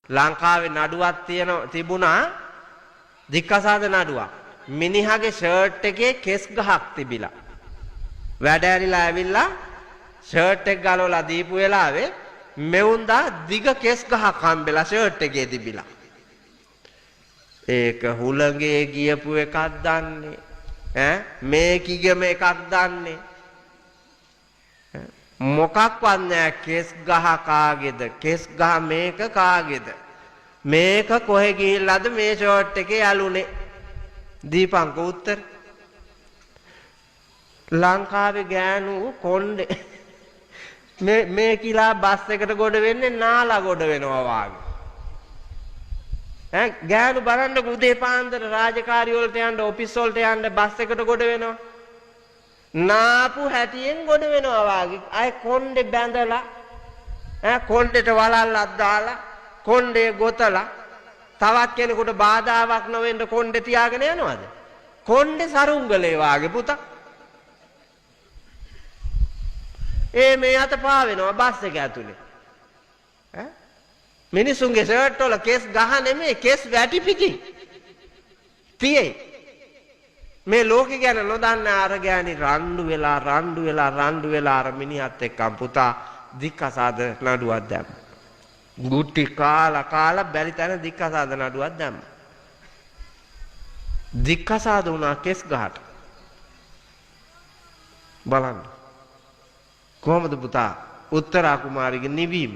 ලංකාවේ නඩුවක් තිබුණා දික්කසාද නඩුවක්. මිනිහාගේ ෂර්ට් එකේ කෙස් ගහක් තිබිලා. වැඩ ඇරිලා ඇවිල්ලා ෂර්ට් එක ගලවලා දීපු වෙලාවේ මෙවුන්දා දිග කෙස් ගහක් හම්බෙලා ෂර්ට් එකේ තිබිලා. ඒක හුළඟේ ගියපු එකක් දන්නේ මේකිගම එකක් දන්නේ මොකක්වත් නෑ. කෙස් ගහ කාගේද? කෙස් ගහ මේක කාගේද? මේක කොහෙ ගිහිල්ලාද මේ ෂර්ට් එකේ යලුනේ? දීපංක උත්තර. ලංකාවේ ගෑනු කොණ්ඩේ මේ කිලා බස් එකට ගොඩ වෙන්නේ නාලා ගොඩ වෙනවා වාගේ. ගෑනු බලන්න උදේ පාන්දර රාජකාරි වලට යන්න ඔෆිස් වලට යන්න බස් එකට ගොඩ වෙනවා. නාපු හැටියෙන් ගොඩ වෙනවා වාගේ. අය කොණ්ඩේ බැඳලා කොණ්ඩේට වලල්ලක් දාලා කොණ්ඩේ ගොතලා තවත් කෙනෙකුට බාධාවක් නොවෙන්න කොණ්ඩේ තියාගෙන යනවාද? කොණ්ඩේ සරුංගලේ වාගේ පුතා. මේ අත පාවෙනවා බස් එක ඇතුලේ. මිනිසුන්ගේ ෂර්ට් වල කෙස් ගහ නෙමෙයි කෙස් වැටි පිටින් තියේ. මේ ලෝකෙ ගැන නොදන්න අර ගෑණි රණ්ඩු වෙලා අර මිනිහත් එක්කම් පුතා දික්කසාද නඩුවක් දැම්ම. ගුටි කාලා බැරි තැන දික්කසාද නඩුවක් දැම්ම. දික්කසාද වුණා කෙස් ගහට. බලන්න කොහොමද පුතා උත්තරා කුමාරිගේ නිවීම?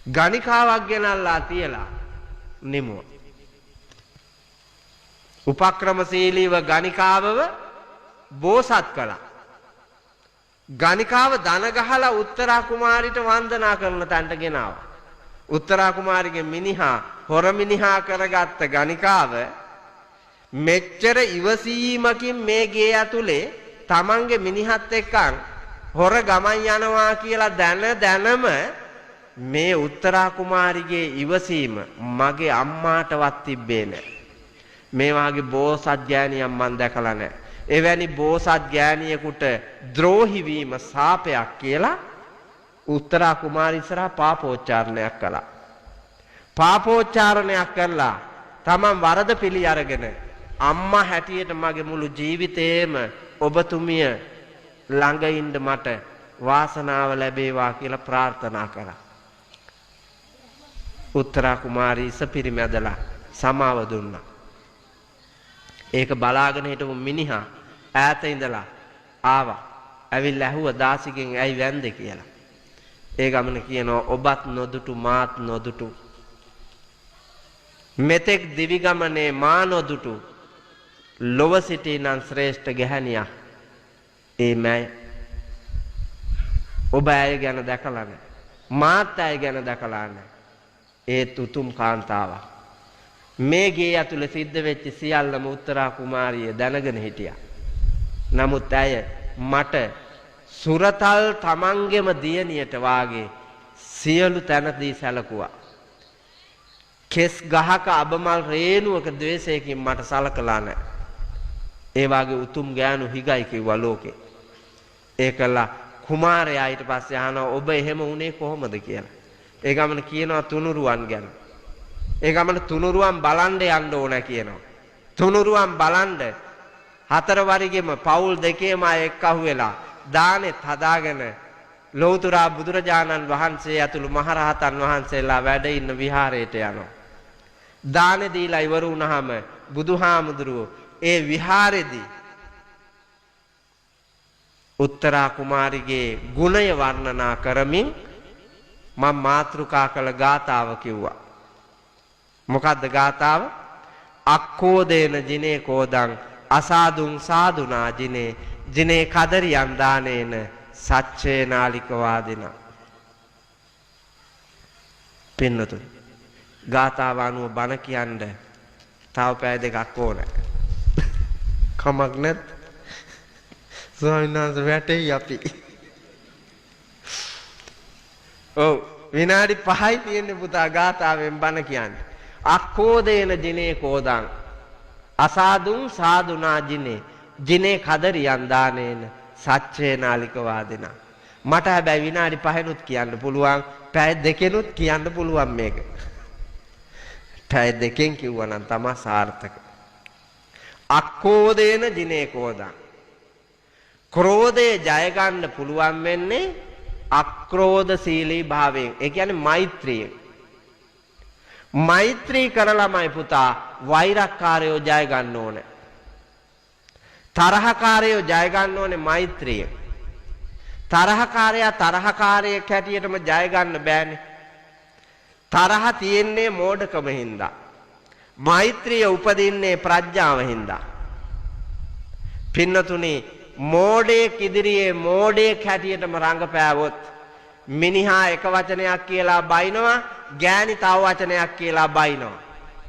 ගණිකාවක් ගෙනල්ලා තියලා නිමුව. උපක්‍රමශීලීව ගණිකාවව බෝසත් කළා. ගණිකාව දන ගහලා උත්තරා කුමාරිට වන්දනා කරන තැනට ගෙනාවා. උත්තරා කුමාරිගේ මිනිහා හොර මිනිහා කරගත්ත ගණිකාව මෙච්චර ඉවසීමකින් මේ ගේ ඇතුලේ තමන්ගේ මිනිහත් එක්කන් හොර ගමන් යනවා කියලා දැනම මේ උත්තරා කුමාරිගේ ඉවසීම මගේ අම්මාටවත් තිබ්බේ නැහැ. මේ වාගේ බෝසත් ගෑණියක් මම දැකලා නැහැ. එවැනි බෝසත් ගෑණියෙකුට ද්‍රෝහි වීම සාපයක් කියලා උත්තරා කුමාරි ඉස්සරහා පාපෝච්චාරණයක් කළා. පාපෝච්චාරණයක් කරලා තමන් වරද පිළි අරගෙන අම්මා හැටියට මගේ මුළු ජීවිතේම ඔබතුමිය ළඟ ඉන්න මට වාසනාව ලැබේවා කියලා ප්‍රාර්ථනා කරා. උත්තරා කුමාරි ඉසපිරිමැදලා සමාව දුන්නා. ඒක බලාගෙන හිටපු මිනිහා ඈත ඉඳලා ආවා. ඇවිල්ලා ඇහුවා දාසිගෙන් ඇයි වැන්දේ කියලා. ඒ ගමන කියනවා ඔබත් නොදුටු මාත් නොදුටු. මෙතෙක් දිවි ගමනේ මා නොදුටු ලොව සිටිනන් ශ්‍රේෂ්ඨ ගැහණියා. මෑ ඔබ ඇය ගැන දැකලා නැහැ. මාත් ඇය ගැන දැකලා නැහැ. ඒත් උතුම් කාන්තාවක්. මේ ගේ ඇතුලේ සිද්ධ වෙච්ච සියල්ලම උත්තරා කුමාරිය දැනගෙන හිටියා. නමුත් ඇය මට සුරතල් තමන්ගෙම දියණියට වාගේ සියලු තැනදී සැලකුවා. කෙස් ගහක අබමල් රේණුවක ද්වේෂයකින් මට සලකලා නැහැ. ඒ වාගේ උතුම් ගෑනු හිගයි කිව්වා ලෝකේ. ඒකලා කුමාරයා ඊට පස්සේ අහනවා ඔබ එහෙම වුණේ කොහොමද කියලා. ඒ ගමන කියනවා තුනුරුවන් ගැන. ඒ ගමන තුනුරුවන් බලන්න යන්න ඕන කියනවා. තුනුරුවන් බලන්න හතර වරිගෙම පවුල් දෙකේම එක් අහුවෙලා දානෙත් හදාගෙන ලෞතුරා බුදුරජාණන් වහන්සේ ඇතුළු මහරහතන් වහන්සේලා වැඩ ඉන්න විහාරයට යනවා. දානෙ දීලා ඉවර වුණාම බුදුහාමුදුරුවෝ ඒ විහාරෙදී උත්තරා කුමාරිගේ ගුණය වර්ණනා කරමින් මම මාතෘකා කළ ගාථාව කිව්වා. මොකද්ද ගාථාව? අක්කෝදේන ජිනේ කෝදං අසාදුං සාදුනා ජිනේ ජිනේ කදරියන් දානේන සච්චේ නාලික වාදින. පින්නතුනි ගාථාව අනුව බණ කියන්න තව පැය දෙකක් ඕන. කමක් නැත්. ස්වාමීන් වහන්සේ වැටෙයි අපි. ඔව් විනාඩි 5යි තියෙන්නේ පුතා ගාථාවෙන් බණ කියන්නේ. අක්කෝදේන ජිනේ කෝදං අසාදුං සාදුනා ජිනේ ජිනේ කදරියන් දානේන සච්චේ නාලික වාදින. මට හැබැයි විනාඩි 5නුත් කියන්න පුළුවන්. පැය 2නුත් කියන්න පුළුවන් මේක. පැය 2කින් කිව්වා නම් තමයි සාර්ථක. අක්කෝදේන ජිනේ කෝදං. ක්‍රෝධය ජය ගන්න පුළුවන් වෙන්නේ අක්‍රෝධශීලී භාවයෙන්. ඒ කියන්නේ මෛත්‍රියෙන්. මෛත්‍රී කරලාමයි පුතා වෛරක්කාරයෝ ජය ගන්න ඕනේ. තරහකාරයෝ ජය ගන්න ඕනේ මෛත්‍රියෙන්. තරහකාරයා තරහකාරයෙක් හැටියටම ජය ගන්න බෑනේ. තරහ තියෙන්නේ මෝඩකම හින්දා. මෛත්‍රිය උපදින්නේ ප්‍රඥාව හින්දා. පින්නතුනි මෝඩයෙක් ඉදිරියේ මෝඩයෙක් හැටියටම රඟපෑවොත් මිනිහා එක වචනයක් කියලා බයිනවා, ගෑණි තව වචනයක් කියලා බයිනවා.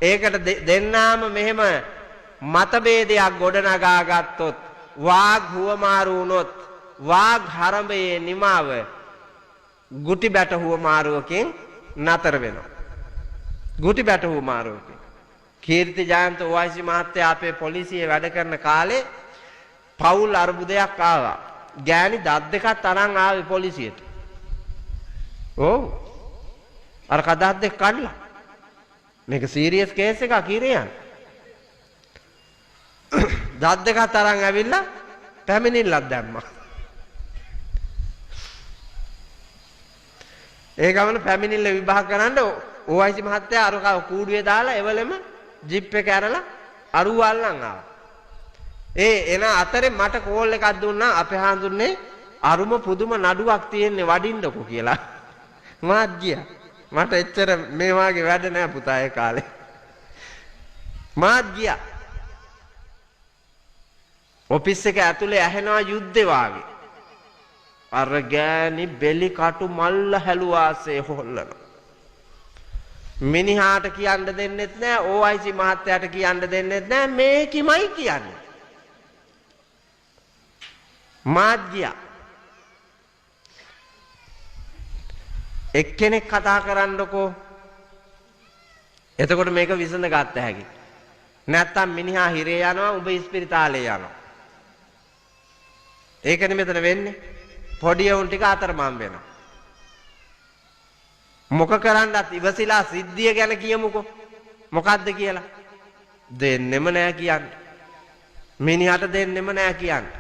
ඒකට දෙන්නාම මෙහෙම මතභේදයක් ගොඩනගා ගත්තොත්, වාග් හුවමාරු වුණොත්, වාග් හරඹයේ නිමාව ගුටි බැට හුවමාරුවකින් නතර වෙනවා. ගුටි බැට හුවමාරුවකින්. කීර්ති ජයන්ත ඕවයිසි මහත්තයා අපේ පොලිසියේ වැඩ කරන කාලේ පවුල් අර්බුදයක් ආවා. ගෑණි දත් දෙකක් තරන් ආවේ පොලිසියට. ඔව්. අර කදත් දෙක කඩලා. මේක සීරියස් කේස් එකක් කිරියන්. දත් දෙකක් තරන් ඇවිල්ලා පැමිණිල්ලක් දැම්මා. ඒ ගමන පැමිණිල්ල විභාග කරන්න ඕවයිසි මහත්තයා අර කූඩුවේ දාලා එවලෙම ජිප් එක ඇරලා අරුව අල්ලන් ආවා. එන අතරේ මට කෝල් එකක් දුන්නා අපේ හාඳුන්නේ අරුම පුදුම නඩුවක් තියෙන්නේ වඩින්නකෝ කියලා. මාත් ගියා. මට එච්චර මේ වාගේ වැඩ නෑ පුතා ඒ කාලේ. මාත් ගියා. ඔෆිස් එක ඇතුලේ ඇහෙනවා යුද්ධේ වාගේ. අර ගෑණි බෙලි කටු මල්ල හැලුවාසේ හොල්ලන. මිනිහාට කියන්න දෙන්නෙත් නෑ, ඕයිසි මහත්තයාට කියන්න දෙන්නෙත් නෑ, මේකිමයි කියන්නේ. මාත් ගියා. එක්කෙනෙක් කතා කරන්නකෝ. එතකොට මේක විසඳ ගත්ත හැකි. නැත්තම් මිනිහා හිරේ යනවා, උඹ ඉස්පිරිතාලේ යනවා. ඒකනේ මෙතන වෙන්නේ. පොඩි උන් ටික අතරමං වෙනවා. මොක කරන්නත් ඉවසිලා සිද්ධිය ගැන කියමුකෝ. මොකද්ද කියලා? දෙන්නෙම නෑ කියන්නේ. මිනිහට දෙන්නෙම නෑ කියන්නේ.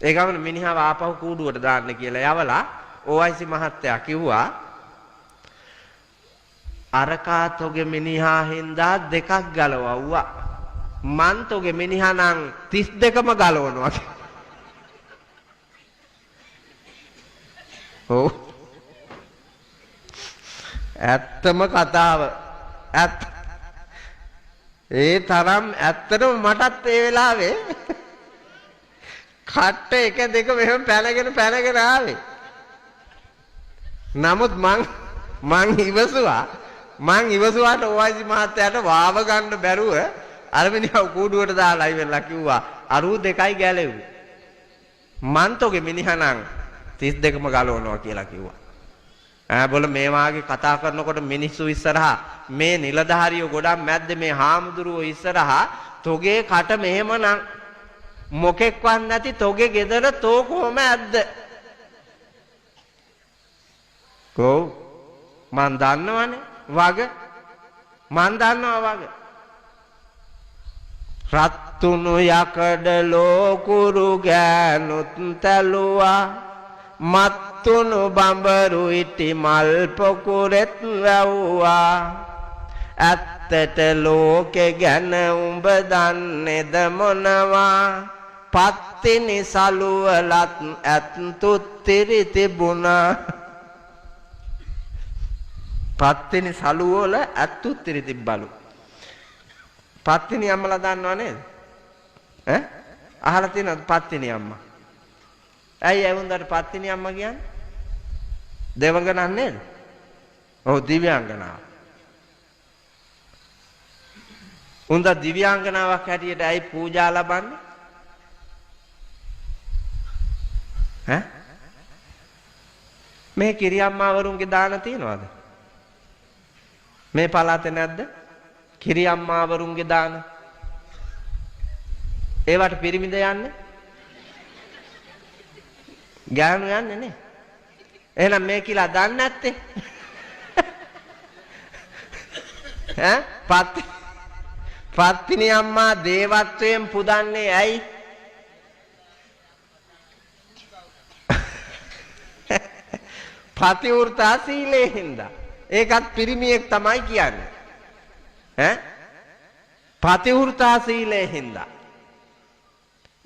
ඒ ගමන මිනිහාව ආපහු කූඩුවට දාන්න කියලා යවලා ඕයිසි මහත්තයා කිව්වා අරකා තොගේ මිනිහා හින්දා දෙකක් ගලවවුවා. මන් තොගේ මිනිහා නම් 32ම ගලවනවා. ඔව්. ඇත්තම කතාව. ඒ තරම් ඇත්තටම මටත් ඒ වෙලාවේ කට්ට එක දෙක මෙහෙම පැනගෙන ආවේ. නමුත් මං ඉවසුවාට ඕයිසි මහත්තයාට වාව ගන්න බැරුව අර මිනිහව කූඩුවට දාලා ඉවරලා කිව්වා අරු දෙකයි ගැලෙව්වේ. මන් තෝගේ මිනිහා නම් 32ම ගලවනවා කියලා කිව්වා. බොල මේ වාගේ කතා කරනකොට මිනිස්සු ඉස්සරහා මේ නිලධාරියෝ ගොඩක් මැද්ද මේ හාමුදුරුවෝ ඉස්සරහා තෝගේ කට මෙහෙමනම් මොකෙක්වත් නැති තෝගේ ගෙදර තෝ කොහොම ඇද්ද? කොව් මන් දන්නවනේ වග. මන් දන්නවා වග. රත්තුණු යකඩ ලෝකුරු ගෑනුත් තැලුවා. මත්තුණු බඹරු ඉටි මල් පොකුරෙත් වැව්වා. ඇත්තට ලෝකෙ ගැන උඹ දන්නේද මොනවා? පත්තිනි සලුවලත් ඇත්තුත්තිරි තිබුණා. පත්තිනි සලුවල ඇත්තුත්තිරි තිබ්බලු. පත්තිනි අම්මලා දන්නව නේද? අහලා තියෙනවද පත්තිනි අම්මා? ඇයි ඇවුන්දට පත්තිනි අම්මා කියන්නේ? දෙවඟනක් නේද? ඔව් දිව්‍යාංගනාව. උන්ද දිව්‍යාංගනාවක් හැටියට ඇයි පූජා ලබන්නේ? මේ කිරියම්මාවරුන්ගේ දාන තියනවද? මේ පළාතේ නැද්ද? කිරියම්මාවරුන්ගේ දාන. ඒවට පිරිමිද යන්නේ? ගෑනු යන්නේ නේ. එහෙනම් මේ කියලා දන්නේ නැත්තේ. පත්තිනි අම්මා දේවත්වයෙන් පුදන්නේ ඇයි? පතිවෘතා සීලේ හින්දා. ඒකත් පිරිමියෙක් තමයි කියන්නේ. පතිවෘතා සීලේ හින්දා.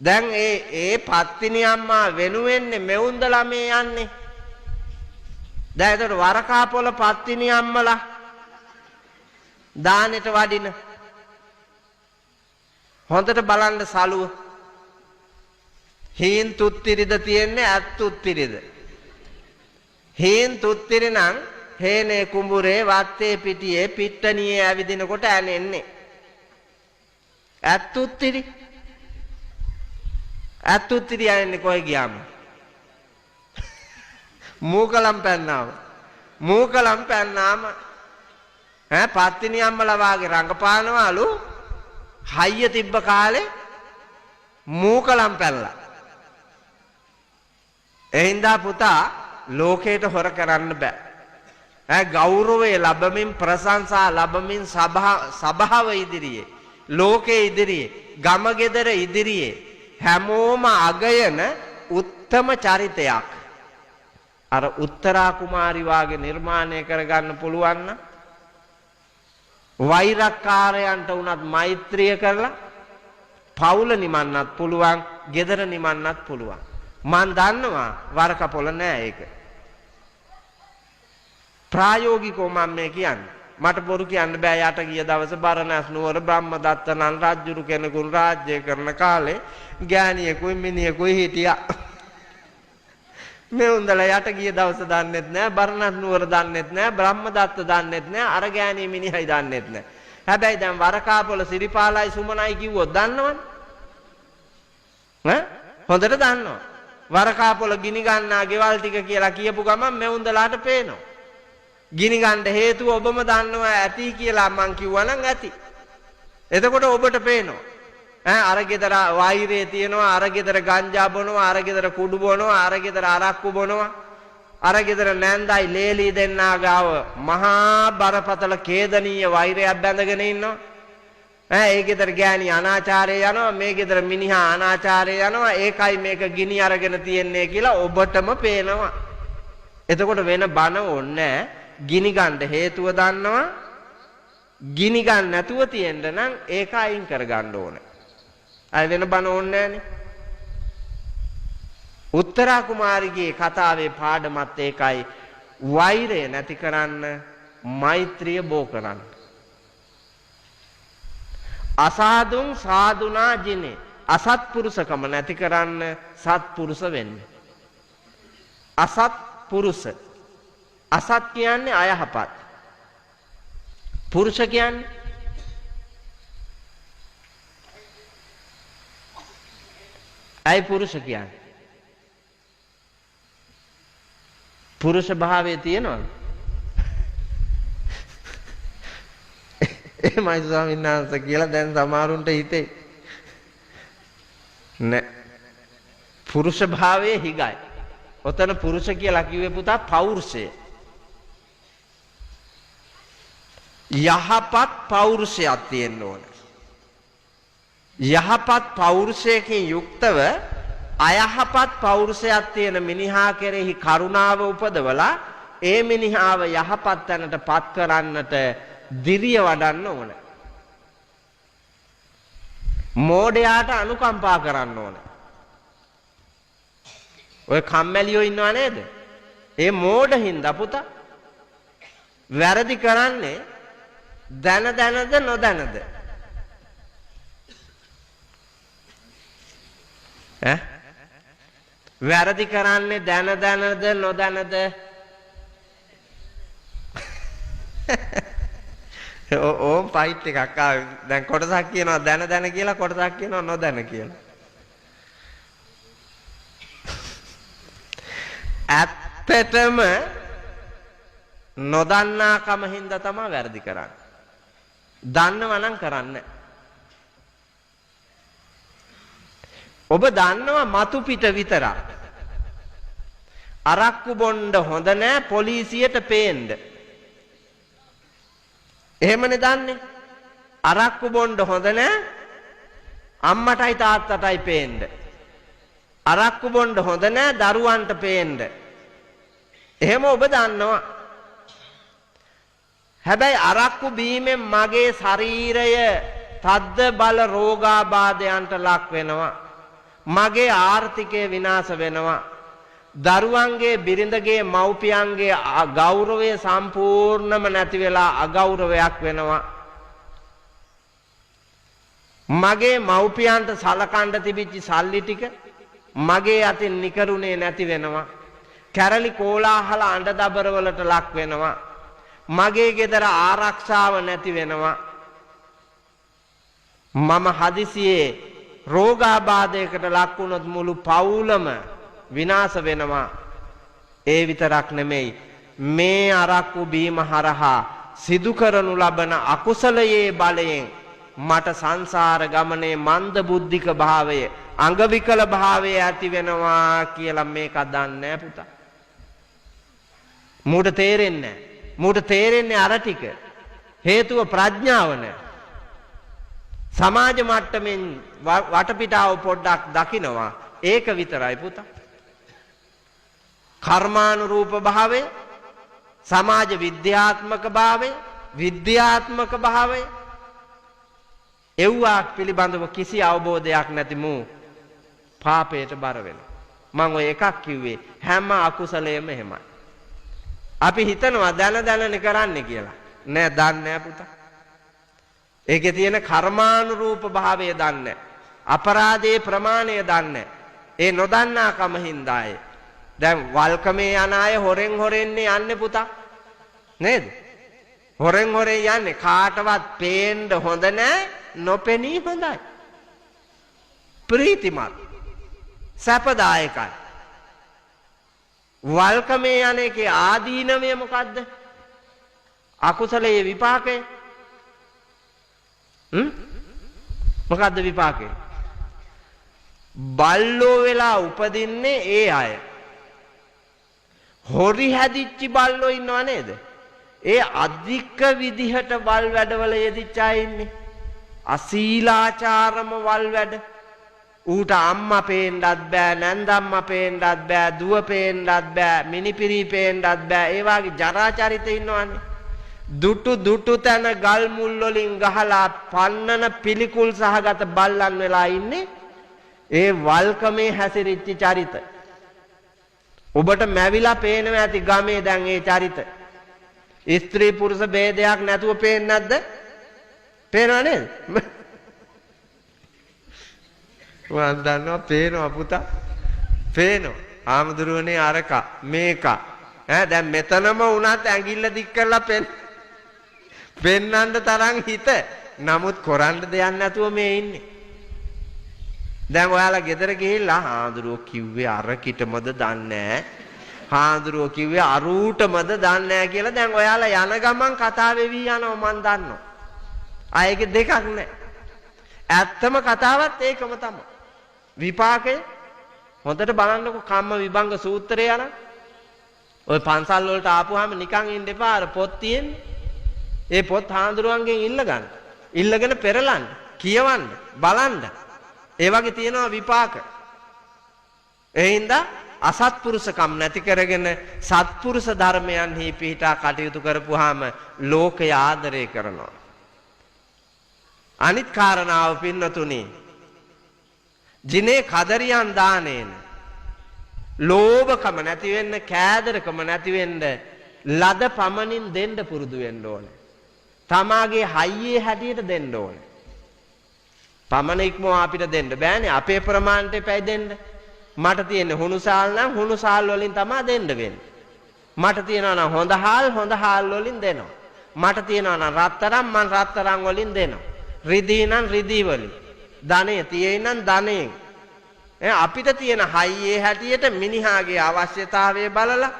දැන් ඒ පත්තිනි අම්මා වෙනුවෙන් මෙවුන්ද ළමේ යන්නේ. දැන් ඒතර වරකාපොළ පත්තිනි අම්මලා දානෙට වඩින. හොඳට බලන්න සලුව. හීන් තුත්තිරිද තියෙන්නේ ඇත් තුත්තිරිද? හීන් තුත්තිරි නම් හේනේ කුඹුරේ වත්තේ පිටියේ පිට්ටනියේ ඇවිදිනකොට ඇනෙන්නේ. ඇත් තුත්තිරි. ඇත් තුත්තිරි ඇනෙන්නේ කොයි ගියාම? මූකලම් පැන්නාම. මූකලම් පැන්නාම පත්තිනි අම්මලා වාගේ රංගපානවලු හයිය තිබ්බ කාලේ මූකලම් පැනලා. එහින්දා පුතා ලෝකයට හොර කරන්න බෑ. ගෞරවය ලැබමින් ප්‍රශංසා ලැබමින් සභාව ඉදිරියේ ලෝකයේ ඉදිරියේ ගම ගෙදර ඉදිරියේ හැමෝම අගයන උත්තම චරිතයක් අර උත්තරා කුමාරි වාගේ නිර්මාණය කරගන්න පුළුවන් නම් වෛරක්කාරයන්ට උනත් මෛත්‍රිය කරලා පවුල නිමන්නත් පුළුවන්, ගෙදර නිමන්නත් පුළුවන්. මන් දන්නවා වරකපොළ නෑ ඒක. ප්‍රායෝගිකව මම මේ කියන්නේ. මට බොරු කියන්න බෑ. යට ගිය දවසේ බරණැස් නුවර බ්‍රහ්මදත්ත නම් රජුරු කෙනෙකුන් රාජ්‍ය කරන කාලේ ගෑණියෙකුයි මිනිහෙකුයි හිටියා. මේ උන්දලා යට ගිය දවස දන්නෙත් නෑ, බරණැස් නුවර දන්නෙත් නෑ, බ්‍රහ්මදත්ත දන්නෙත් නෑ, අර ගෑණිය මිනිහයි දන්නෙත් නෑ. හැබැයි දැන් වරකාපොළ සිරිපාලයි සුමනයි කිව්වොත් දන්නවනේ. හොඳට දන්නවා. වරකාපොළ ගිනි ගන්නා ගෙවල් ටික කියලා කියපු ගමන් මේ උන්දලාට පේනවා. ගිනි ගන්න හේතුව ඔබම දන්නවා ඇති කියලා මං කිව්වනම් ඇති. එතකොට ඔබට පේනවා. අර ගෙදර වෛරය තියෙනවා, අර ගෙදර ගංජා බොනවා, අර ගෙදර කුඩු බොනවා, අර ගෙදර අරක්කු බොනවා, අර ගෙදර නෑන්දයි ලේලි දෙන්නා ගාව මහා බරපතල ඛේදනීය වෛරයක් බැඳගෙන ඉන්නවා. ඒ ගෙදර ගෑණි අනාචාරය යනවා, මේ ගෙදර මිනිහා අනාචාරය යනවා. ඒකයි මේක ගිනි අරගෙන තියන්නේ කියලා ඔබටම පේනවා. එතකොට වෙන බන ඕනේ ගිනි ගන්න හේතුව දන්නවා. ගිනි ගන්න නැතුව තියෙන්න නම් ඒක අයින් කරගන්න ඕනේ. අය වෙන බන ඕනේ නෑනේ. උත්තරා කුමාරිගේ කතාවේ පාඩමත් ඒකයි. වෛරය නැති කරන්න, මෛත්‍රිය බෝ කරන්න. අසාදුන් සාදුනා ජිනේ. අසත්පුරුෂකම නැති කරන්න, සත්පුරුෂ වෙන්න. අසත්පුරුෂ. අසත් කියන්නේ අයහපත්. පුරුෂ කියන්නේ අයි පුරුෂ කියන්නේ පුරුෂ භාවයේ තියෙනවද? එහෙමයි ස්වාමීන් වහන්සේ කියලා දැන් සමහරුන්ට හිතේ නෑ. පුරුෂ භාවයේ හිගයි. ඔතන පුරුෂ කියලා කිව්වේ පුතා පෞරුෂය. යහපත් පෞරුෂයක් තියෙන්න ඕන. යහපත් පෞරුෂයකින් යුක්තව අයහපත් පෞරුෂයක් තියෙන මිනිහා කෙරෙහි කරුණාව උපදවලා ඒ මිනිහාව යහපත් තැනට පත් කරන්නට දිරිය වඩන්න ඕන. මෝඩයාට අනුකම්පා කරන්න ඕන. ඔය කම්මැලියෝ ඉන්නව නේද? ඒ මෝඩ හින්දා පුතා වැරදි කරන්නේ දැන දැනද නොදැනද? වැරදි කරන්නේ දැන දැනද නොදැනද? ඕම් ෆයිට් එකක් ආවේ. දැන් කොටසක් කියනවා දැන දැන කියලා, කොටසක් කියනවා නොදැන කියලා. ඇත්තටම නොදන්නාකම හින්දා තමයි වැරදි කරන්නේ. දන්නව නම් කරන්නේ. ඔබ දන්නවා මතු පිට විතරක්. අරක්කු බොණ්ඩ හොඳ නෑ පොලිසියට පේන්න. එහෙමනේ දන්නේ. අරක්කු බොණ්ඩ හොඳ නෑ අම්මටයි තාත්තටයි පේන්න. අරක්කු බොණ්ඩ හොඳ නෑ දරුවන්ට පේන්න. එහෙම ඔබ දන්නවා. හැබැයි අරක්කු බීමෙන් මගේ ශරීරය තද්ද බල රෝගාබාධයන්ට ලක් වෙනවා. මගේ ආර්ථිකය විනාශ වෙනවා. දරුවන්ගේ බිරිඳගේ මව්පියන්ගේ ගෞරවය සම්පූර්ණම නැති වෙලා අගෞරවයක් වෙනවා. මගේ මව්පියන්ට සලකන්න තිබිච්ච සල්ලි ටික මගේ අතින් නිකරුණේ නැති වෙනවා. කැරලි කෝලාහල අඬ දබර වලට ලක් වෙනවා. මගේ ගෙදර ආරක්ෂාව නැති වෙනවා. මම හදිසියේ රෝගාබාධයකට ලක් වුණොත් මුළු පවුලම විනාශ වෙනවා. ඒ විතරක් නෙමෙයි මේ අරක්කු බීම හරහා සිදු කරනු ලබන අකුසලයේ බලයෙන් මට සංසාර ගමනේ මන්ද බුද්ධික භාවය අංගවිකල භාවය ඇති වෙනවා කියලා මේක දන්නේ නැහැ පුතා. මූට තේරෙන්නේ නැහැ. මූට තේරෙන්නේ අර ටික. හේතුව ප්‍රඥාව නැහැ. සමාජ මට්ටමින් වටපිටාව පොඩ්ඩක් දකිනවා. ඒක විතරයි පුතා. කර්මානුරූප භාවය, සමාජ විද්‍යාත්මක භාවය, විද්‍යාත්මක භාවය එව්වා පිළිබඳව කිසි අවබෝධයක් නැති මූ පාපයට බර වෙනවා. මම ඔය එකක් කිව්වේ හැම අකුසලයේම එහෙමයි. අපි හිතනවා දැන කරන්නේ කියලා. නෑ දන්නේ නෑ පුතා. ඒකේ තියෙන කර්මානුරූප භාවය දන්නේ. අපරාධයේ ප්‍රමාණය දන්නේ. ඒ නොදන්නාකම හින්දායි. දැන් වල්කමේ යන අය හොරෙන් යන්නේ පුතා. නේද? හොරෙන් යන්නේ කාටවත් පේන්න හොඳ නෑ, නොපෙනී හොඳයි. ප්‍රීතිමත්. සැපදායකයි. වල්කමේ යන එකේ ආදීනවය මොකද්ද? අකුසලයේ විපාකය. මොකද්ද විපාකය? බල්ලෝ වෙලා උපදින්නේ ඒ අය. හොරි හැදිච්ච බල්ලෝ ඉන්නව නේද? ඒ අධික විදිහට වල් වැඩවල යෙදිච්ච අය ඉන්නේ. අසීලාචාරම වල් වැඩ. ඌට අම්මා පේන්නත් බෑ, නැන්දම්මා පේන්නත් බෑ, දුව පේන්නත් බෑ, මිනිපිරි පේන්නත් බෑ. ඒ වගේ ජරා චරිත ඉන්නවනේ. දුටු තැන ගල් මුල් වලින් ගහලා පන්නන පිළිකුල් සහගත බල්ලන් වෙලා ඉන්නේ. ඒ වල්කමේ හැසිරිච්ච චරිත. ඔබට මැවිලා පේනවා ඇති ගමේ දැන් ඒ චරිත. ස්ත්‍රී පුරුෂ ભેදයක් නැතුව පේන්නේ නැද්ද? පේනව නේද? මම දන්නවා පේනවා පුතා. පේනවා. ආමදුරුවනේ අරක මේක. දැන් මෙතනම වුණත් ඇඟිල්ල දික් කරලා පෙන්නන්න තරම් හිත. නමුත් කරන්න දෙයක් නැතුව මේ ඉන්නේ. දැන් ඔයාලා ගෙදර ගිහිල්ලා හාඳුරුවෝ කිව්වේ අරකිටමද දන්නේ නැහැ. හාඳුරුවෝ කිව්වේ අරූටමද දන්නේ නැහැ කියලා දැන් ඔයාලා යන ගමන් කතා වෙවි යනවා මන් දන්නවා. ආයේ දෙකක් නැහැ. ඇත්තම කතාවත් ඒකම තමයි. විපාකය හොඳට බලන්නකො කම්ම විභංග සූත්‍රය යන. ඔය පන්සල් වලට ආපුවාම නිකන් ඉන්න එපා. අර පොත් තියෙන්නේ. ඒ පොත් හාඳුරුවන්ගෙන් ඉල්ල ගන්න. ඉල්ලගෙන පෙරලන්න, කියවන්න, බලන්න. ඒ වගේ තියෙනවා විපාක. ඒ හින්දා අසත්පුරුෂකම් නැති කරගෙන සත්පුරුෂ ධර්මයන්හි පිහිටා කටයුතු කරපුවාම ලෝකය ආදරය කරනවා. අනිත් කාරණාව පින්නතුනි, ජිනේ කදරියන් දානේන ලෝභකම නැති වෙන්න, කෑදරකම නැති වෙන්න ලද පමණින් දෙන්න පුරුදු වෙන්න ඕනේ. තමාගේ හයියේ හැටියට දෙන්න ඕනේ. පමණ ඉක්මව අපිට දෙන්න බෑනේ. අපේ ප්‍රමාණයට එපැයි දෙන්න. මට තියෙන හුණුසාල් නම් හුණුසාල් වලින් තමයි දෙන්න වෙන්නේ. මට තියෙනවා නම් හොඳ හාල් වලින් දෙනවා. මට තියෙනවා නම් රත්තරන් මං රත්තරන් වලින් දෙනවා. රිදී නම් රිදී වලින්. ධනෙ තියෙයි නම් ධනෙන්. අපිට තියෙන හයියේ හැටියට මිනිහාගේ අවශ්‍යතාවය බලලා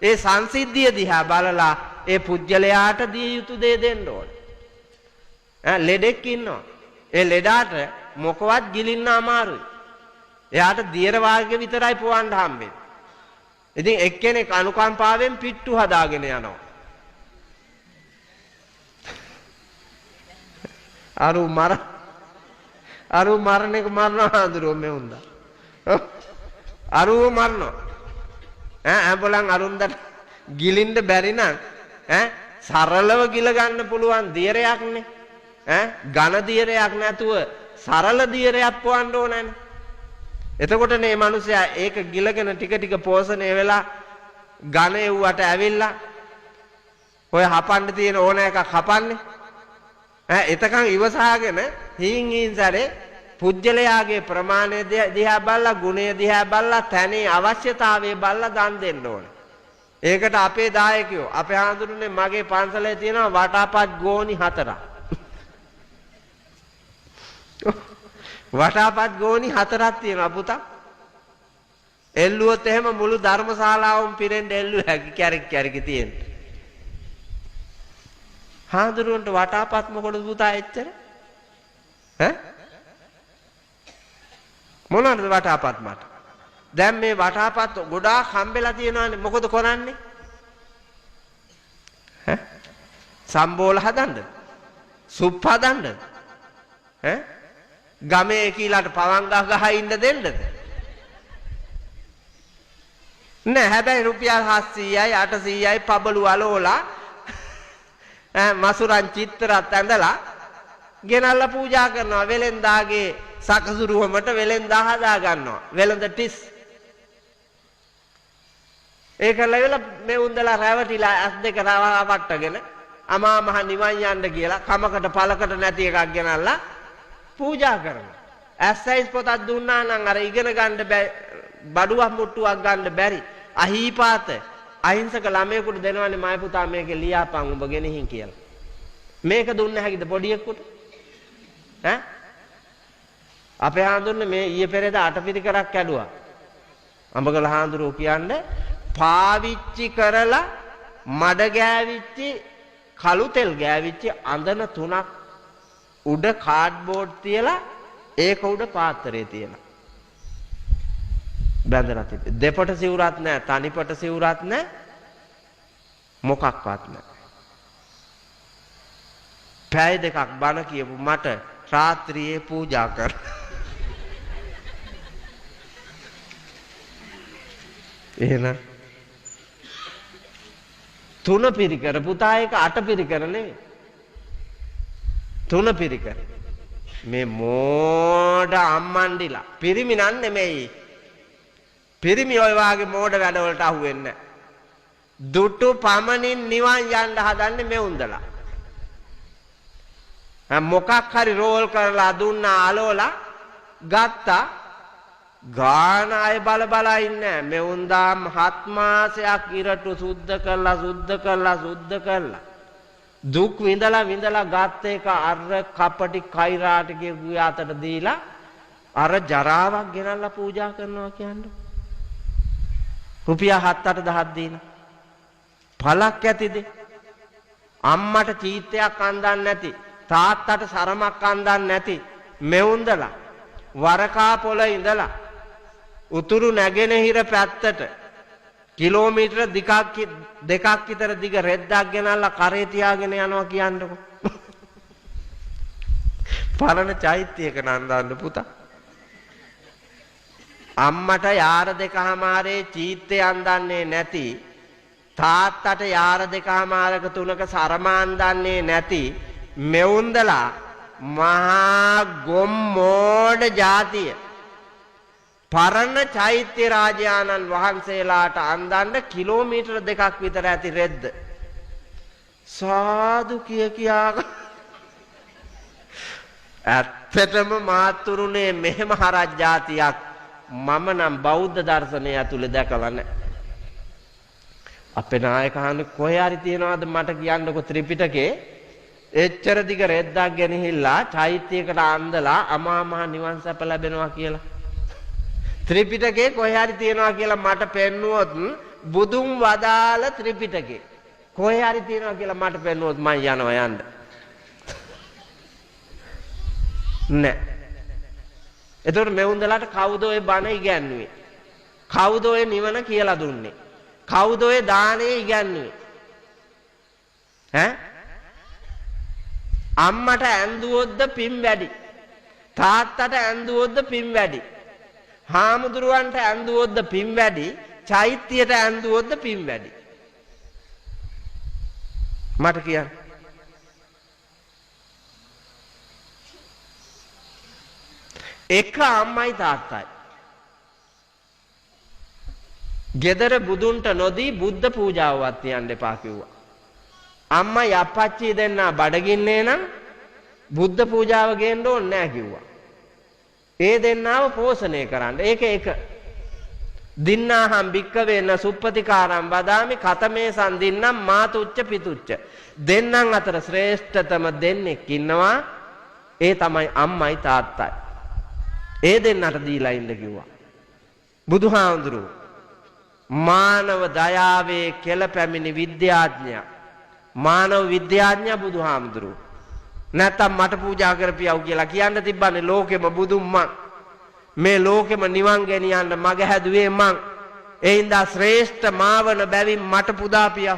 ඒ සංසිද්ධිය දිහා බලලා ඒ පුජ්‍යලයාට දිය යුතු දේ දෙන්න ඕනේ. ලෙඩෙක් ඉන්නවා. ඒ ලෙඩාට මොකවත් ගිලින්න අමාරුයි. එයාට දියර වාගේ විතරයි පොවන්න හම්බෙන්නේ. ඉතින් එක්කෙනෙක් අනුකම්පාවෙන් පිට්ටු හදාගෙන යනවා. අරු මරණ එක මරනවා හඳුරෝ මේ උන්දා. අරු මරනවා. ඇඹලන් අරුන්දට ගිලින්න බැරි නම් සරලව ගිල ගන්න පුළුවන් දියරයක්නේ. ඝන දියරයක් නැතුව සරල දියරයක් පොවන්න ඕනනේ. එතකොට මේ මිනිසයා ඒක ගිලගෙන ටික ටික පෝෂණය වෙලා ඝන එව්වට ඇවිල්ලා ඔය හපන්න තියෙන ඕන එකක් හපන්නේ. එතකන් ඉවසාගෙන හීන් සැරේ පුජ්‍යලයාගේ ප්‍රමාණය දිහා බලලා ගුණය දිහා බලලා තැනේ අවශ්‍යතාවය බලලා දන් දෙන්න ඕන. ඒකට අපේ දායකයෝ අපේ හාමුදුරනේ මගේ පන්සලේ තියෙනවා වටාපත් ගෝණි 4ක්. වටාපත් ගෝණි 4ක් තියෙනවා පුතා. එල්ලුවොත් එහෙම මුළු ධර්මශාලාවම පිරෙන්න එල්ලුව හැකි කැරක් තියෙනවා. හාමුදුරුවන්ට වටාපත් මොකටද පුතා එච්චර? මොනවද වටාපත් මට? දැන් මේ වටාපත් ගොඩාක් හම්බෙලා තියෙනවානේ මොකද කරන්නේ? සම්බෝල හදන්නද? සුප් හදන්නද? ගමේ කීලාට පවන් ගහ ඉන්න දෙන්නද? නෑ හැබැයි රුපියල් 700යි 800යි පබළු අලෝලා මසුරන් චිත්‍රات ඇඳලා ගෙනල්ලා පූජා කරනවා. වෙලෙන්දාගේ සකසුරුවමට වෙලෙන්දා හදා ගන්නවා. වෙලඳ ටිස්. ඒකලෙවල මේ උන්දලා රැවටිලා ඇස් දෙක රවට්ටගෙන අමා මහ නිවන් යන්න කියලා කමකට පළකට නැති එකක් ගෙනල්ලා පූජා කරනවා. ඇස්සයිස් පොතක් දුන්නා නම් අර ඉගෙන ගන්න බඩුවක් මුට්ටුවක් ගන්න බැරි අහීපාත අහිංසක ළමයෙකුට දෙනවනේ මයි පුතා මේක ලියාපන් උඹ ගෙනihin කියලා. මේක දුන්න හැකිද පොඩියෙකුට? අපේ හාමුදුරනේ මේ ඊයේ පෙරේද අටපිරිකරක් කැඩුවා. අඹගල හාමුදුරුවෝ කියන්නේ පාවිච්චි කරලා මඩ ගෑවිච්චි කළු තෙල් ගෑවිච්චි අඳන 3ක් උඩ කාඩ්බෝඩ් තියලා ඒක උඩ පාත්‍රය තියලා බැඳලා තිබ්බේ. දෙපට සිවුරක් නැහැ, තනිපට සිවුරක් නැහැ, මොකක්වත් නැහැ. පැය දෙකක් බණ කියපු මට රාත්‍රියේ පූජා කර. එහෙනම් 3 පිරිකර පුතා එක 8 පිරිකර නෙවෙයි. 3 පිරිකර. මේ මෝඩ අම්මන්ඩිලා පිරිමි නන් නෙමෙයි. පිරිමි ඔය වාගේ මෝඩ වැඩවලට අහු වෙන්නේ නැහැ. දුටු පමණින් නිවන් යන්න හදන්නේ මේ උන්දලා. මොකක් හරි රෝල් කරලා දුන්නා අලෝලා ගත්තා ගාන අය බල ඉන්නේ මේ උන්දාම් 7 මාසයක් ඉරටු සුද්ධ කරලා දුක් විඳලා ගත්ත එක අර කපටි කෛරාටිගේ ගුයාතට දීලා අර ජරාවක් ගෙනල්ලා පූජා කරනවා කියන්නේ රුපියල් 7-8000ක් දීලා පළක් ඇතිද? අම්මට චීත්තයක් අඳන් නැති, තාත්තට සරමක් අඳන් නැති මෙවුන්දලා වරකා පොළ ඉඳලා උතුරු නැගෙනහිර පැත්තට කිලෝමීටර දෙකක් විතර දිග රෙද්දක් ගෙනල්ලා කරේ තියාගෙන යනවා කියන්නකො. පරණ චෛත්‍යයක නන්දන්න පුතා. අම්මට යාර දෙකමාරේ චීත්තය අඳන්නේ නැති, තාත්තට යාර දෙකමාරක 3ක සරම අඳන්නේ නැති මෙවුන්දලා මහා ගොම් මෝඩ ජාතිය පරණ චෛත්‍ය රාජානන් වහන්සේලාට අඳන්න කිලෝමීටර 2ක් විතර ඇති රෙද්ද සාදු කියා ඇත්තටම මාතුරුනේ මෙහෙම හරක් ජාතියක් මම නම් බෞද්ධ දර්ශනය ඇතුලේ දැකලා නැහැ. අපේ නායකහන්නේ කොහේ හරි තියනවාද මට කියන්නකො ත්‍රිපිටකේ එච්චර දිග රෙද්දක් ගෙනහිල්ලා චෛත්‍යයකට අඳලා අමා මහ නිවන් සැප ලැබෙනවා කියලා. ත්‍රිපිටකේ කොහේ හරි තියනවා කියලා මට පෙන්නුවොත් බුදුන් වදාළ ත්‍රිපිටකේ කොහේ හරි තියනවා කියලා මට පෙන්නුවොත් මම යනවා යන්න. නෑ. එතකොට මෙවුන්දලාට කවුද ඔය බණ ඉගැන්නුවේ? කවුද ඔය නිවන කියලා දුන්නේ? කවුද ඔය දානේ ඉගන්නේ? ඈ? අම්මට ඇඳුවොත්ද පින් වැඩි. තාත්තට ඇඳුවොත්ද පින් වැඩි. හාමුදුරුවන්ට ඇඳුවොත්ද පින් වැඩි. චෛත්‍යයට ඇඳුවොත්ද පින් වැඩි. මට කියන්න. එක අම්මයි තාත්තයි. ගෙදර බුදුන්ට නොදී බුද්ධ පූජාවවත් තියන්න එපා කිව්වා. අම්මයි අප්පච්චි දෙන්නා බඩගින්නේ නම් බුද්ධ පූජාව ගේන්න ඕනේ නැහැ කිව්වා. ඒ දෙන්නාව පෝෂණය කරන්න. ඒක එක. දින්නාහම් භික්කවේන සුප්පතිකාරම් වදාමි කතමේ සම්දින්නම් මාතුච්ච පිතුච්ච. දෙන්නන් අතර ශ්‍රේෂ්ඨතම දෙන්නෙක් ඉන්නවා. ඒ තමයි අම්මයි තාත්තයි. ඒ දෙන්නට දීලා ඉන්න කිව්වා. බුදුහාමුදුරුවෝ මානව දයාවේ කෙල පැමිණි විද්‍යාඥයා. මානව විද්‍යාඥයා බුදුහාමුදුරුවෝ. නැත්තම් මට පූජා කරපියව් කියලා කියන්න තිබ්බනේ ලෝකෙම බුදුන් මං. මේ ලෝකෙම නිවන් ගෙනියන්න මග හැදුවේ මං. ඒ හින්දා ශ්‍රේෂ්ඨ මාවන බැවින් මට පුදාපියව්.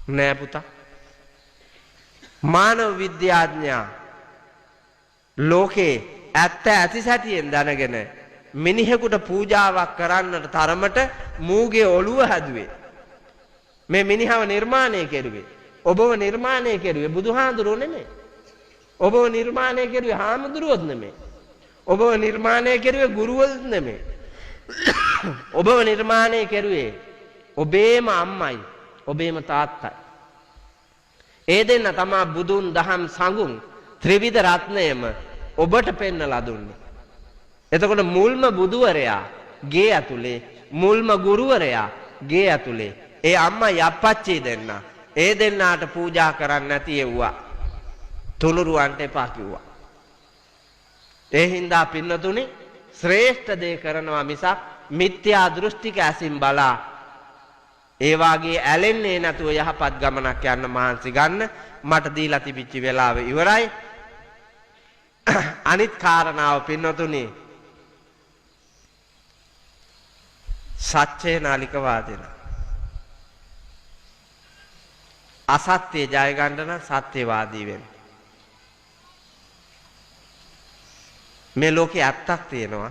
නෑ පුතා. මානව විද්‍යාඥයා ලෝකේ ඇත්ත ඇති සැටියෙන් දැනගෙන මිනිහෙකුට පූජාවක් කරන්නට තරමට මූගේ ඔළුව හැදුවේ. මේ මිනිහව නිර්මාණය කෙරුවේ. ඔබව නිර්මාණය කෙරුවේ බුදුහාමුදුරුවෝ නෙමෙයි. ඔබව නිර්මාණය කෙරුවේ හාමුදුරුවෝත් නෙමෙයි. ඔබව නිර්මාණය කෙරුවේ ගුරුවරුත් නෙමෙයි. ඔබව නිර්මාණය කෙරුවේ ඔබේම අම්මයි, ඔබේම තාත්තයි. ඒ දෙන්න තමයි බුදුන් දහම් සංගුන් ත්‍රිවිධ රත්නයම ඔබට පෙන්වලා දුන්නේ. එතකොට මුල්ම බුදුවරයා ගේ ඇතුලේ, මුල්ම ගුරුවරයා ගේ ඇතුලේ ඒ අම්මයි අප්පච්චි දෙන්න. ඒ දෙන්නාට පූජා කරන්න නැති එව්වා. තුනුරුවන්ට එපා කිව්වා. ඒ හින්දා පින්නතුනි ශ්‍රේෂ්ඨ දේ කරනවා මිසක් මිත්‍යා දෘෂ්ටික ඇසින් බලා ඒ වාගේ ඇලෙන්නේ නැතුව යහපත් ගමනක් යන්න මහන්සි ගන්න. මට දීලා තිබිච්ච වෙලාව ඉවරයි. අනිත් කාරණාව පින්නතුනි සත්‍යේ නාලිකවාදේන අසත්‍ය ජය ගන්න නම් සත්‍යවාදී වෙන්න. මේ ලෝකේ ඇත්තක් තියෙනවා.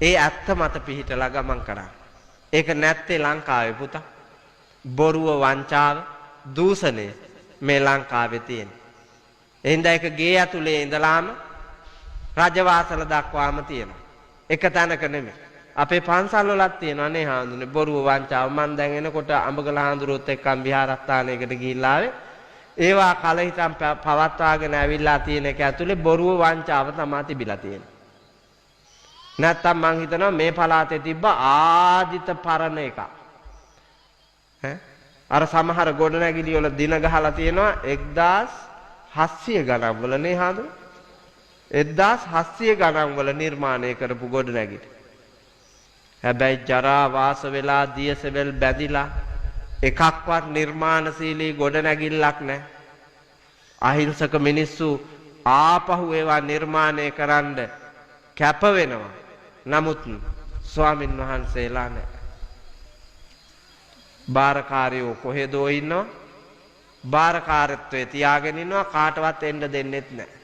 ඒ ඇත්ත මත පිහිටලා ගමන් කරා. ඒක නැත්තේ ලංකාවේ පුතා. බොරුව, වංචාව, දූෂණය මේ ලංකාවේ තියෙන. එහෙනම් ඒක ගේ ඇතුලේ ඉඳලාම රජවාසල දක්වාම තියෙනවා. එක තැනක නෙමෙයි. අපේ පන්සල් වලත් තියෙනවා නේ හාමුදුරනේ බොරුව, වංචාව. මම දැන් එනකොට අඹගල හාමුදුරුවොත් එක්කම් විහාරස්ථානයකට ගිහිල්ලා ආවේ. ඒවා කලිතම් පවත්වාගෙන ඇවිල්ලා තියෙන එක ඇතුලේ බොරුව, වංචාව තමයි තිබිලා තියෙන්නේ. නැත්තම් මං හිතනවා මේ පළාතේ තිබ්බ ආදිත පරණ එකක්. අර සමහර ගොඩනැගිලි වල දින ගහලා තියෙනවා 1700 ගණන් වල නේ හාමුදුරනේ. 1700 ගණන් වල නිර්මාණය කරපු ගොඩනැගිලි. හැබැයි ජරා වාස වෙලා දියසෙවල් බැඳිලා එකක්වත් නිර්මාණශීලී ගොඩනැගිල්ලක් නැහැ. අහිංසක මිනිස්සු ආපහු ඒවා නිර්මාණය කරන්න කැප වෙනවා. නමුත් ස්වාමින් වහන්සේලා නැහැ. බාරකාරයෝ කොහෙදෝ ඉන්නවා. බාරකාරත්වයේ තියාගෙන ඉන්නවා. කාටවත් එන්න දෙන්නෙත් නැහැ.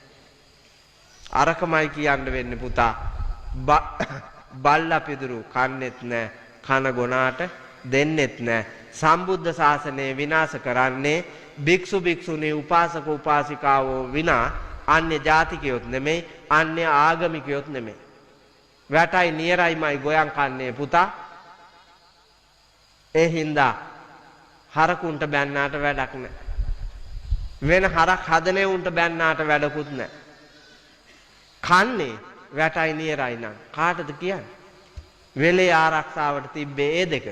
අරකමයි කියන්න වෙන්නේ පුතා. බල්ලා පිදුරු කන්නෙත් නැහැ. කන ගොනාට දෙන්නෙත් නැහැ. සම්බුද්ධ ශාසනය විනාශ කරන්නේ භික්ෂු භික්ෂුණී උපාසක උපාසිකාවෝ විනා අන්‍ය ජාතිකයොත් නෙමෙයි, අන්‍ය ආගමිකයොත් නෙමෙයි. වැටයි නියරයිමයි ගොයන් කන්නේ පුතා. ඒ හින්දා හරකුන්ට බැන්නාට වැඩක් නැහැ. වෙන හරක් හදනේ උන්ට බැන්නාට වැඩකුත් නැහැ. කන්නේ වැටයි නියරයි නම් කාටද කියන්නේ? වෙලේ ආරක්ෂාවට තිබ්බේ ඒ දෙක.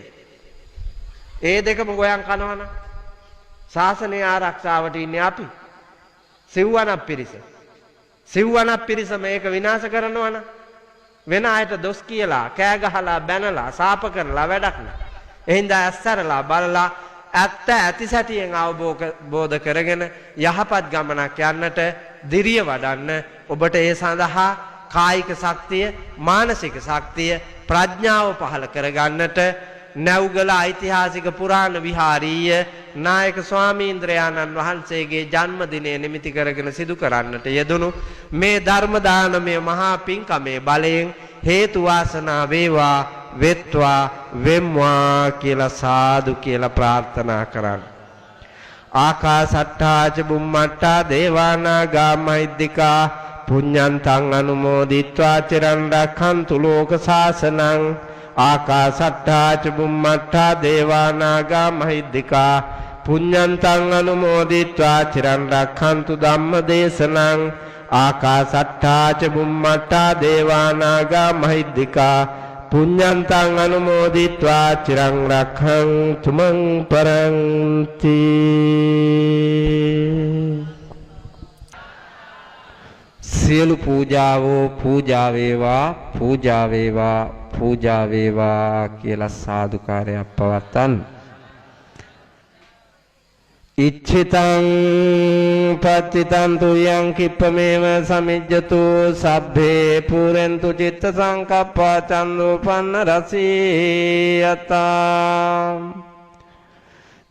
ඒ දෙකම ගොයන් කනවනම් ශාසනය ආරක්ෂාවට ඉන්නේ අපි. සිව්වනක් පිරිස. සිව්වනක් පිරිස මේක විනාශ කරනවා නම් වෙන අයට දොස් කියලා, කෑ ගහලා, බැනලා, සාප කරලා වැඩක් නැහැ. එහෙනම් ඇස්සරලා බලලා ඇත්ත ඇති සැටියෙන් අවබෝධ කරගෙන යහපත් ගමනක් යන්නට දිරිය වඩන්න ඔබට ඒ සඳහා කායික ශක්තිය, මානසික ශක්තිය, ප්‍රඥාව පහළ කරගන්නට නැව්ගල ඓතිහාසික පුරාණ විහාරීය නායක ස්වාමීන්ද්‍රයාණන් වහන්සේගේ ජන්මදිනය නිමිති කරගෙන සිදු කරන්නට යෙදුණු මේ ධර්ම දානමය මහා පින්කමේ බලයෙන් හේතු වාසනා වේවා වෙත්වා වෙම්වා කියලා සාදු කියලා ප්‍රාර්ථනා කරන්න. ආකාසට්ඨා ච බුම්මට්ඨා දේවානාගා මහිද්దికා පුඤ්ඤන්තං අනුමෝදිත්වා චිරන් රක්ඛන්තු ලෝක සාසනං. ආකාසට්ඨා ච බුම්මට්ඨා දේවානාගා මහිද්దికා පුඤ්ඤන්තං අනුමෝදිත්වා චිරන් රක්ඛන්තු ධම්ම දේශනං. ආකාසට්ඨා ච බුම්මට්ඨා දේවානාගා මහිද්దికා පුඤ්ඤන්තං අනුමෝදිත්වා චිරං රක්ඛන්තු මං පරන්ති. සියලු පූජාවෝ පූජා වේවා පූජා වේවා පූජා වේවා කියලා සාදුකාරයක් පවත්තන්. ඉච්ඡිතං පත්තිතං තුයං කිප්පමේව සමිජ්ජතු සබ්බේ පුරෙන්තු චිත්ත සංකප්පා චන්දෝපන්න රසීයතා.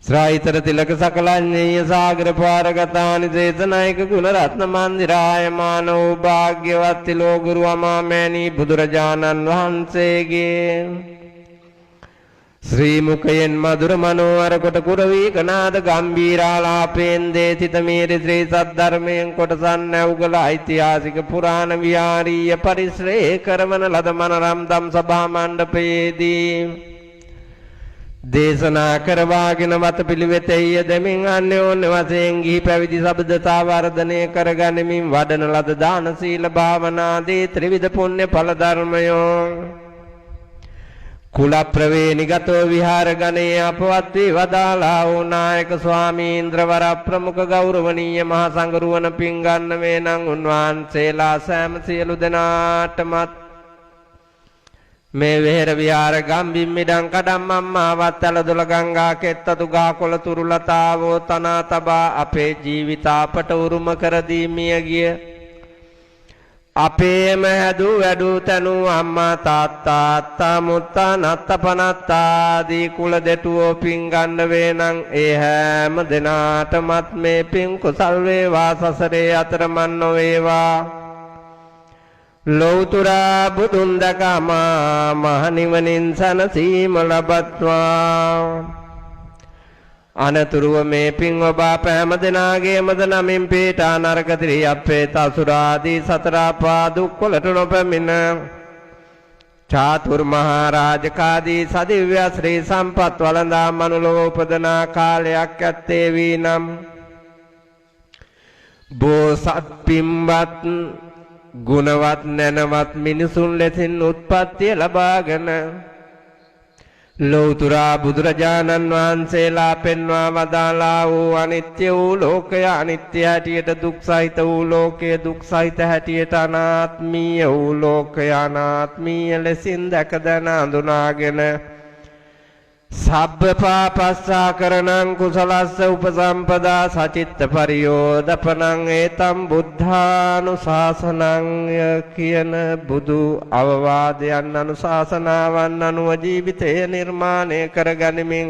ශ්‍රායිතර තිලක සකලඤ්ඤේය සාගර පාරගතානි දේශනායක ගුණ රත්න මන්දිරාය මානෝ භාග්‍යවත් තිලෝගුරු අමාමෑණී බුදුරජාණන් වහන්සේගේ ශ්‍රී මුඛයෙන් මధుර මනෝහර කොට කුරවී කනාද ගම්බීරාලාපයෙන් දේතිත මීරි ශ්‍රී සද්ධර්මයෙන් කොටසන් නැව්ගල ඓතිහාසික පුරාණ විහාරීය පරිශ්‍රයේ කරවන ලද මනරම් දම් සභා මණ්ඩපයේදී දේශනා කරවාගෙන වතපිළිවෙතෙහි යෙදමින් අන්‍යෝන්‍ය වශයෙන් ගිහි පැවිදි සබඳතා වර්ධනය කරගනිමින් වඩන ලද දාන සීල භාවනාදී ත්‍රිවිධ පුණ්‍ය ඵල ධර්මයෝ කුල ප්‍රවේණිගතෝ විහාර ගණේ අපවත් වී වදාලා වූ නායක ස්වාමීන්ද්‍ර වර ප්‍රමුඛ ගෞරවනීය මහා සංඝරුවන පින්ගන්න වේනම් උන්වහන්සේලා සෑම සියලු දෙනාටමත් මේ වෙහෙර විහාර ගම්බිම් මිඩං කඩම් අම්මාවත් ඇලදොල ගංගා කෙත්තතු ගාකොළ තුරු ලතාවෝ තනා තබා අපේ ජීවිත අපට උරුම කර දී මිය ගිය අපේම හැදූ වැඩූ තැනූ අම්මා තාත්තා අත්තා මුත්තා නත්ත පනත්තා ආදී කුල දෙටුවෝ පින් ගන්න වේනම් ඒ හැම දෙනාටමත් මේ පින් කුසල් වේවා සසරේ අතරමන් නොවේවා. ලෞතුරා බුදුන් දකමා මහනිවනින් සනසීම ලබත්වා. අනතුරුව මේ පින් ඔබ අප හැම දෙනාගේම ද නමින් පීඨා නරක ත්‍රි අපේත අසුරාදී සතර අපා දුක් වලට නොපැමිණ චාතුර් මහා රාජකාදී සදිව්‍ය ශ්‍රී සම්පත් වළඳා මනුලොව උපදනා කාලයක් ඇත්තේ වී නම් බෝසත් පින්වත් ගුණවත් නැනවත් මිනිසුන් ලෙසින් උත්පත්තිය ලබාගෙන ලෞතුරා බුදුරජාණන් වහන්සේලා පෙන්වා වදාලා වූ අනිත්‍ය වූ ලෝකය අනිත්‍ය හැටියට දුක් සහිත වූ ලෝකය දුක් සහිත හැටියට අනාත්මීය වූ ලෝකය අනාත්මීය ලෙසින් දැක දැන අඳුනාගෙන සබ්බ පාපස්සා කරණං කුසලස්ස උපසම්පදා සචිත්ත පරියෝදපනං ඒතම් බුද්ධානුශාසනං කියන බුදු අවවාදයන් අනුශාසනාවන් අනුව ජීවිතය නිර්මාණය කරගනිමින්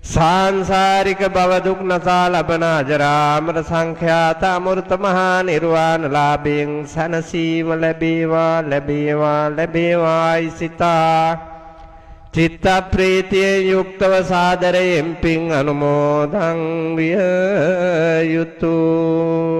සාංසාරික භව දුක් නසා ලබන අජරාමර සංඛ්‍යාත අමෘත මහා නිර්වාණ ලාභයෙන් සනසීම ලැබේවා ලැබේවා ලැබේවායි සිතා चित्त प्रीतिये युक्तव सादरයෙන් පින් අනුමෝදන් විය යුතුය.